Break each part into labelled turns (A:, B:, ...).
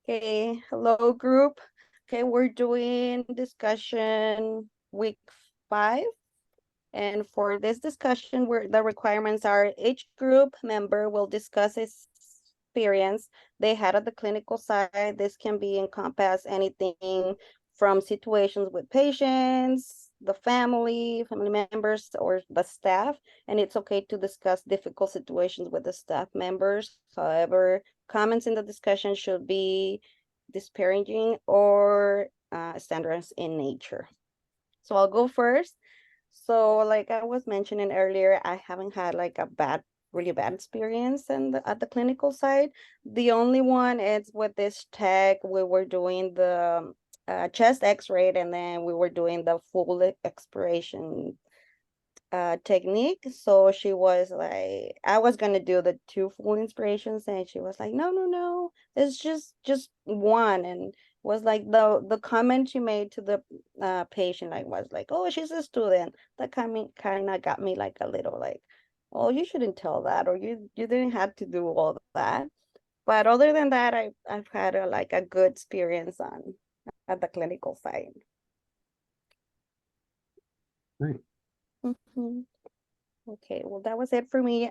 A: Okay, hello group. Okay, we're doing discussion week 5. And for this discussion, where the requirements are each group member will discuss his experience they had at the clinical side. This can be encompass anything from situations with patients, the family members, or the staff. And it's okay to discuss difficult situations with the staff members. However, comments in the discussion should be disparaging or standards in nature. So I'll go first. So like I was mentioning earlier, I haven't had like a really bad experience at the clinical side. The only one is with this tech. We were doing the chest x-ray, and then we were doing the full expiration technique. So she was like, I was gonna do the 2 full inspirations, and she was like, no, it's just one. And was like the comment she made to the patient, like, was like, oh, she's a student. That kind of got me like a little like, oh, you shouldn't tell that, or you didn't have to do all that. But other than that, I've had like a good experience on at the clinical side.
B: Right.
A: Mhm. Okay, well, that was it for me.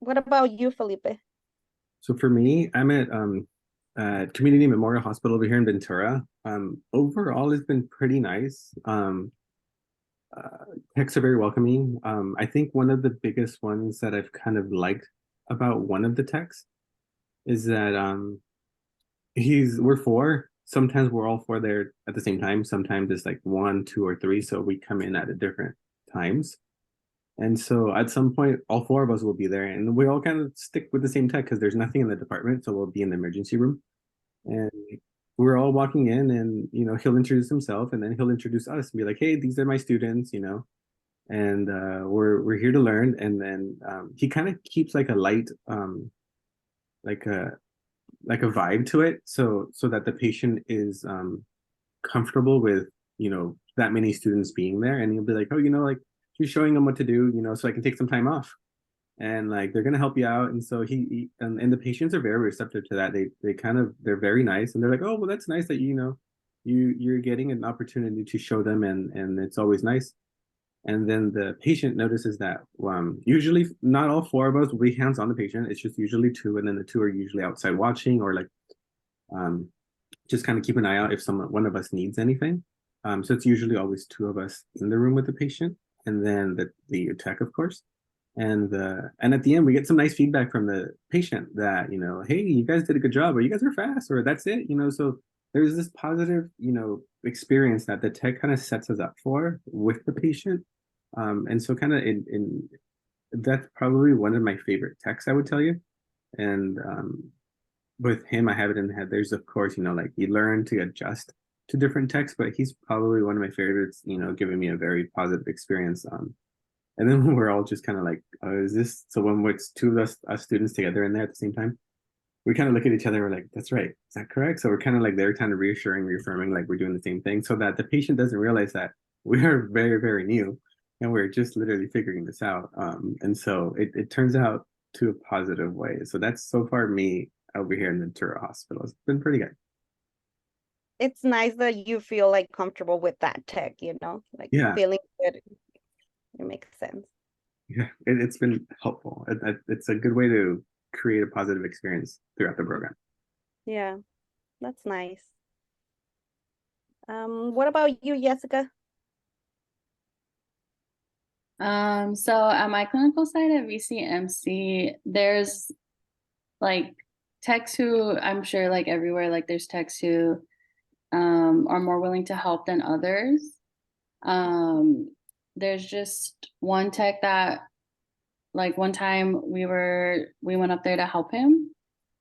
A: What about you, Felipe?
B: So for me, I'm at Community Memorial Hospital over here in Ventura. Overall, it's been pretty nice. Techs are very welcoming. I think one of the biggest ones that I've kind of liked about one of the techs is that we're four. Sometimes we're all four there at the same time. Sometimes it's like one, two, or three. So we come in at different times. And so at some point, all four of us will be there, and we all kind of stick with the same tech because there's nothing in the department. So we'll be in the emergency room, and we're all walking in, and he'll introduce himself, and then he'll introduce us and be like, "Hey, these are my students," and we're here to learn. And then he kind of keeps like a light, like a vibe to it, so that the patient is comfortable with that many students being there, and he'll be like, "Oh, like you're showing them what to do, so I can take some time off." And like they're gonna help you out. And so and the patients are very receptive to that. They're very nice, and they're like, oh, well, that's nice that you're getting an opportunity to show them, and it's always nice. And then the patient notices that usually not all four of us will be hands on the patient. It's just usually two, and then the two are usually outside watching, or like um, just kind of keep an eye out if one of us needs anything. So it's usually always two of us in the room with the patient, and then the tech, of course. And at the end we get some nice feedback from the patient that hey, you guys did a good job, or you guys are fast, or that's it. So there's this positive experience that the tech kind of sets us up for with the patient. And so kind of in that's probably one of my favorite techs, I would tell you. And with him, I have it in the head. There's, of course, like you learn to adjust to different techs, but he's probably one of my favorites, giving me a very positive experience. And then we're all just kind of like, oh, is this so? When it's two of us students together in there at the same time, we kind of look at each other. We're like, that's right. Is that correct? So we're kind of like they're kind of reaffirming, like we're doing the same thing, so that the patient doesn't realize that we are very, very new, and we're just literally figuring this out. And so it turns out to a positive way. So that's so far me over here in the Ventura Hospital. It's been pretty good.
A: It's nice that you feel like comfortable with that tech, like
B: Yeah,
A: feeling good. It makes sense.
B: yeah. It's been helpful. It's a good way to create a positive experience throughout the program.
A: Yeah, that's nice. What about you, Jessica?
C: So at my clinical site at VCMC, there's like techs who I'm sure like everywhere, like there's techs who are more willing to help than others. There's just one tech that like one time we went up there to help him,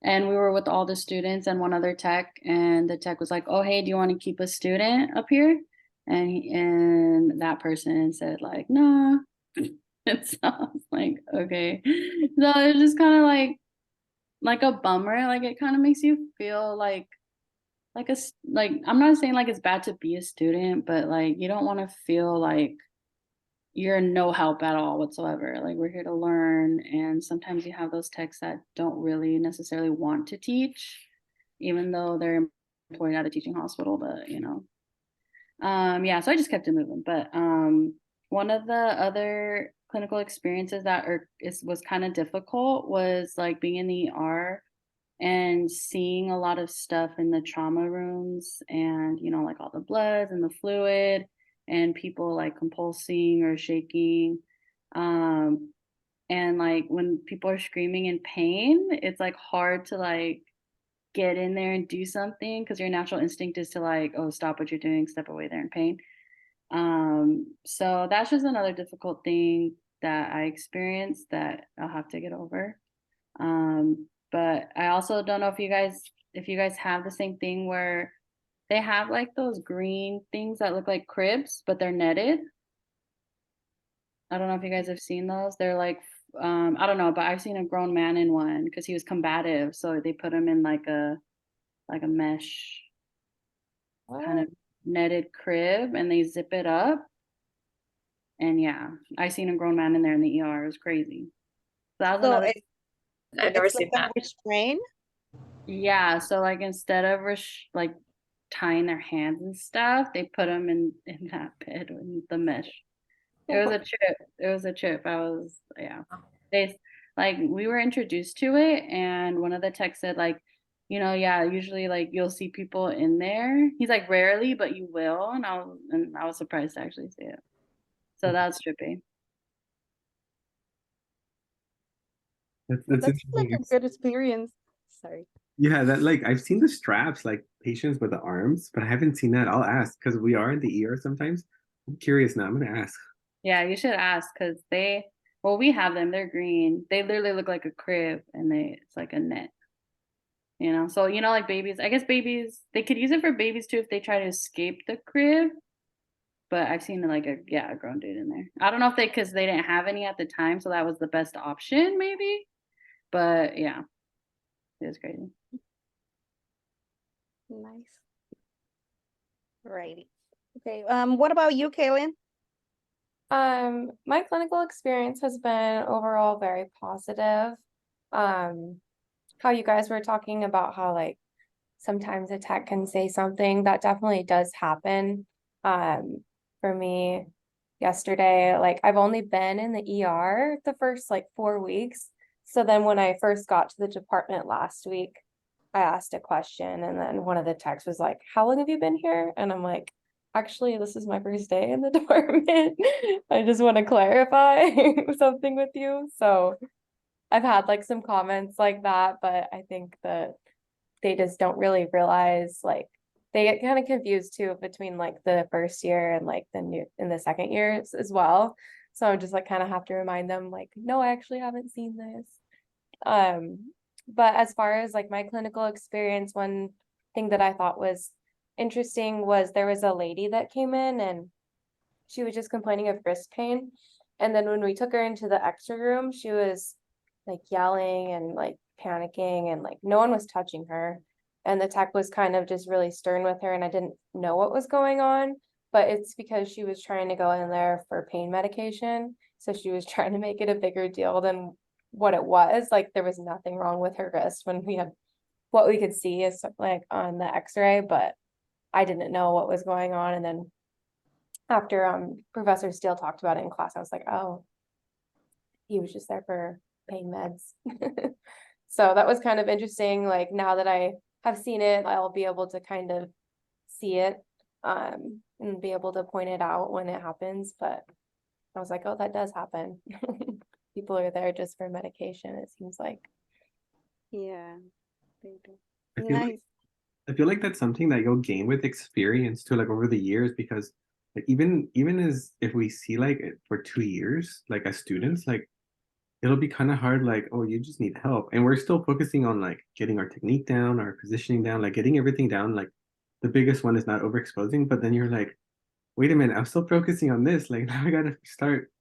C: and we were with all the students and one other tech, and the tech was like, oh, hey, do you want to keep a student up here? And that person said like, nah. And so I was like, okay. So it's just kind of like a bummer. Like it kind of makes you feel like I'm not saying like it's bad to be a student, but like you don't want to feel like you're no help at all whatsoever. Like we're here to learn, and sometimes you have those techs that don't really necessarily want to teach. even though they're employed at a teaching hospital, but yeah, so I just kept it moving. But one of the other clinical experiences that was kind of difficult was like being in the ER and seeing a lot of stuff in the trauma rooms, and like all the bloods and the fluid and people like convulsing or shaking. And like when people are screaming in pain, it's like hard to like get in there and do something because your natural instinct is to like, oh, stop what you're doing, step away, they're in pain. So that's just another difficult thing that I experienced that I'll have to get over. But I also don't know if you guys have the same thing where they have like those green things that look like cribs, but they're netted. I don't know if you guys have seen those. They're like, I don't know, but I've seen a grown man in one because he was combative. So they put him in like a mesh kind of netted crib, and they zip it up. And yeah, I seen a grown man in there in the ER. It was crazy. So that was
A: So
C: another.
D: I've never
A: it's
D: seen
A: like a
D: that.
A: restraint.
C: Yeah, so like instead of like tying their hands and stuff, they put them in that bed with the mesh. It was a trip. It was a trip. Yeah. They like we were introduced to it, and one of the techs said like, yeah, usually like you'll see people in there. He's like rarely, but you will, and I was surprised to actually see it. So that's trippy.
B: That's
A: That's like
B: interesting.
A: a good experience. Sorry.
B: Yeah, that like I've seen the straps, like patients with the arms, but I haven't seen that. I'll ask because we are in the ER sometimes. I'm curious now. I'm gonna ask.
C: Yeah, you should ask because well, we have them. They're green. They literally look like a crib, and it's like a net. So like babies. I guess babies they could use it for babies too if they try to escape the crib. But I've seen like a grown dude in there. I don't know if because they didn't have any at the time, so that was the best option maybe. But yeah, it was crazy.
A: Nice. Righty. Okay. What about you, Kaylin?
E: My clinical experience has been overall very positive. How you guys were talking about how like sometimes a tech can say something that definitely does happen. For me yesterday, like I've only been in the ER the first like 4 weeks. So then when I first got to the department last week, I asked a question, and then one of the techs was like, "How long have you been here?" And I'm like, "Actually, this is my first day in the department. I just want to clarify something with you." So I've had like some comments like that, but I think that they just don't really realize, like they get kind of confused too between like the first year and like the second years as well. So I just like kind of have to remind them like, no, I actually haven't seen this. But as far as like my clinical experience, one thing that I thought was interesting was there was a lady that came in and she was just complaining of wrist pain. And then when we took her into the X-ray room, she was like yelling and like panicking, and like no one was touching her. And the tech was kind of just really stern with her, and I didn't know what was going on, but it's because she was trying to go in there for pain medication. So she was trying to make it a bigger deal than what it was. Like there was nothing wrong with her wrist when we had what we could see is like on the X-ray, but I didn't know what was going on. And then after Professor Steele talked about it in class, I was like, oh, he was just there for pain meds. So that was kind of interesting. Like now that I have seen it, I'll be able to kind of see it and be able to point it out when it happens. But I was like, oh, that does happen. People are there just for medication, it seems like.
A: Yeah, they do.
B: I feel like
A: Nice.
B: I feel like that's something that you'll gain with experience too, like over the years, because like even as if we see like it for 2 years, like as students, like it'll be kind of hard, like, oh, you just need help. And we're still focusing on like getting our technique down, our positioning down, like getting everything down. Like the biggest one is not overexposing, but then you're like, wait a minute, I'm still focusing on this. Like now I gotta start,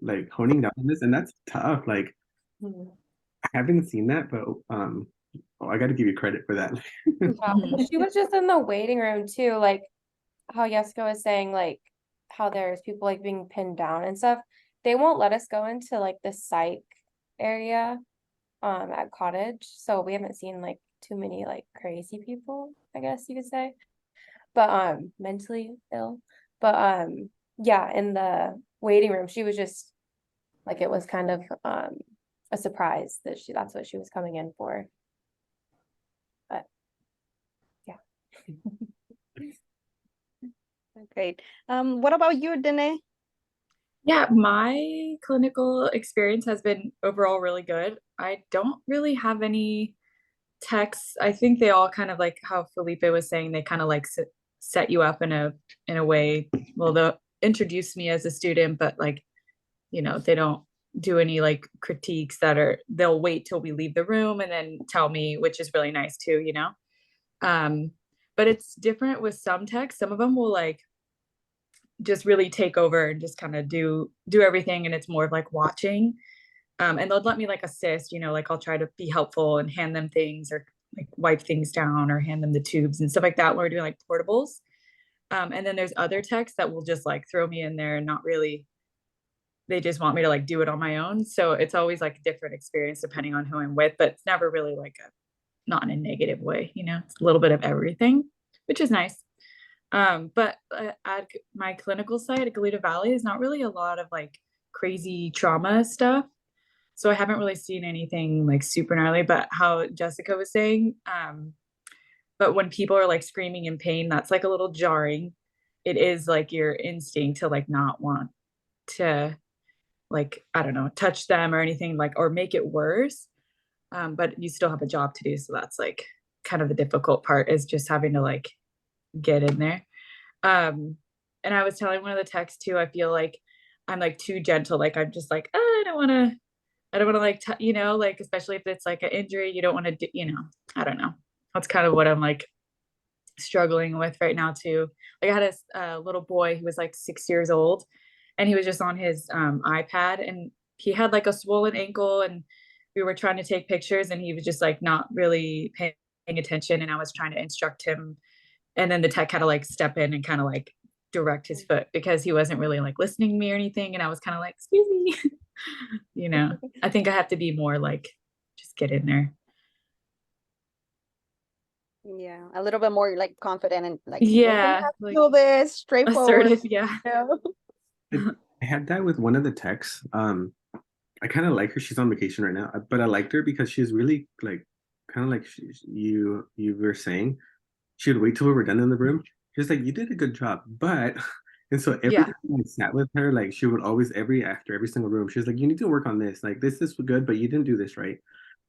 B: like honing down on this. And that's tough. Like
E: Mhm.
B: I haven't seen that, but oh, I gotta give you credit for that.
E: Yeah, she was just in the waiting room too, like how Jessica was saying, like how there's people like being pinned down and stuff. They won't let us go into like the psych area at Cottage, so we haven't seen like too many like crazy people, I guess you could say. But mentally ill. But yeah, in the waiting room, she was just like it was kind of a surprise that that's what she was coming in for. But yeah.
A: Great. What about you, Danae?
D: Yeah, my clinical experience has been overall really good. I don't really have any texts. I think they all kind of like how Felipe was saying, they kind of like set you up in a way. Well, they'll introduce me as a student, but like, they don't do any like critiques they'll wait till we leave the room and then tell me, which is really nice too. But it's different with some texts. Some of them will like just really take over and just kind of do everything, and it's more of like watching, and they'll let me like assist, like I'll try to be helpful and hand them things or like wipe things down or hand them the tubes and stuff like that when we're doing like portables. And then there's other techs that will just like throw me in there and not really, they just want me to like do it on my own. So it's always like a different experience depending on who I'm with, but it's never really like not in a negative way, it's a little bit of everything, which is nice. But at my clinical site at Goleta Valley is not really a lot of like crazy trauma stuff. So I haven't really seen anything like super gnarly, but how Jessica was saying, but when people are like screaming in pain, that's like a little jarring. It is like your instinct to like not want to like, I don't know, touch them or anything like, or make it worse. But you still have a job to do. So that's like kind of the difficult part, is just having to like get in there. And I was telling one of the techs too, I feel like I'm like too gentle. Like I'm just like, I don't want to like, like, especially if it's like an injury, you don't want to do, I don't know. That's kind of what I'm like struggling with right now too. Like I had a little boy who was like 6 years old, and he was just on his iPad, and he had like a swollen ankle, and we were trying to take pictures, and he was just like not really paying attention, and I was trying to instruct him, and then the tech had to like step in and kind of like direct his foot because he wasn't really like listening to me or anything, and I was kind of like, excuse me. I think I have to be more like, just get in there.
A: Yeah, a little bit more like confident and like,
D: Yeah,
A: like, do this straightforward.
D: assertive. Yeah.
B: I had that with one of the techs. I kind of like her. She's on vacation right now, but I liked her because she's really like, kind of like you were saying. She would wait till we were done in the room. She was like, "You did a good job," but and so every time I sat with her, like she would always after every single room, she was like, "You need to work on this. Like this is good, but you didn't do this right."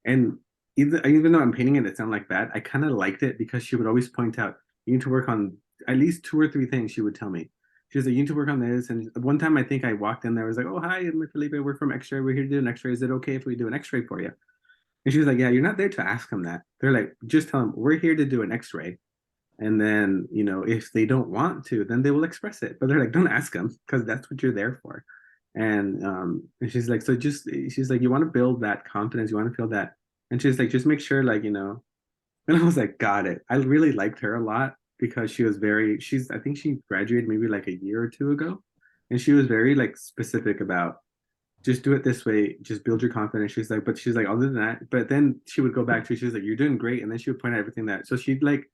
B: And even though I'm painting it sound like that, I kind of liked it because she would always point out, "You need to work on at least 2 or 3 things." She would tell me. She was like, "You need to work on this." And one time, I think I walked in there, I was like, "Oh, hi, I'm Felipe. We're from X-ray. We're here to do an X-ray. Is it okay if we do an X-ray for you?" And she was like, "Yeah, you're not there to ask them that. They're like, just tell them we're here to do an X-ray." And then, if they don't want to, then they will express it. But they're like, don't ask them because that's what you're there for. And she's like, she's like, you want to build that confidence, you want to feel that. And she's like, just make sure, like, and I was like, got it. I really liked her a lot because she was I think she graduated maybe like a year or two ago. And she was very like specific about just do it this way, just build your confidence. She's like, other than that, but then she would go back to, she was like, you're doing great. And then she would point out everything so she'd like,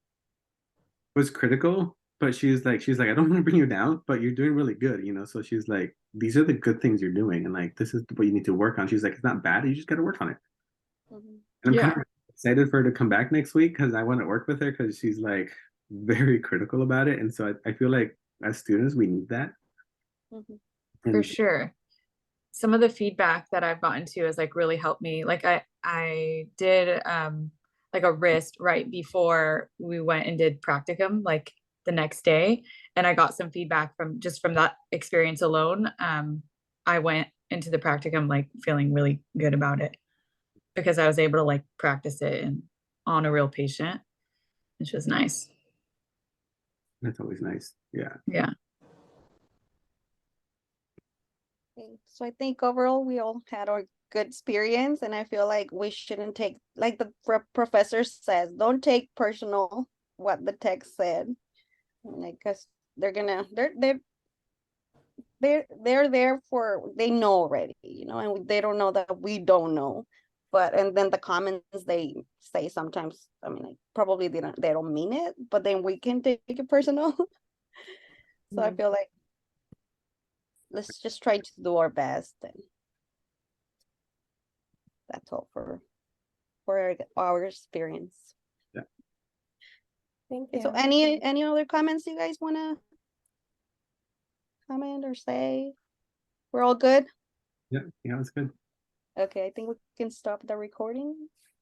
B: was critical, but she's like, I don't want to bring you down, but you're doing really good, So she's like, these are the good things you're doing, and like this is what you need to work on. She's like, it's not bad, you just got to work on it. And I'm kind of excited for her to come back next week because I want to work with her because she's like very critical about it, and so I feel like as students we need that.
D: For sure. Some of the feedback that I've gotten to has like really helped me. Like I did like a wrist right before we went and did practicum, like the next day. And I got some feedback from that experience alone. I went into the practicum like feeling really good about it because I was able to like practice it on a real patient, which was nice.
B: That's always nice. Yeah.
D: Yeah.
A: Okay, so I think overall we all had our good experience, and I feel like we shouldn't take, like the professor says, don't take personal what the text said, like, because they're there for, they know already, and they don't know that we don't know. But and then the comments they say sometimes, I mean, like, probably they don't mean it, but then we can take it personal. So I
C: Mhm.
A: feel like let's just try to do our best, and that's all for our experience.
E: Thank
A: Okay, so
E: you.
A: any other comments you guys wanna comment or say? We're all good?
B: Yeah, yeah, it's good.
A: Okay, I think we can stop the recording.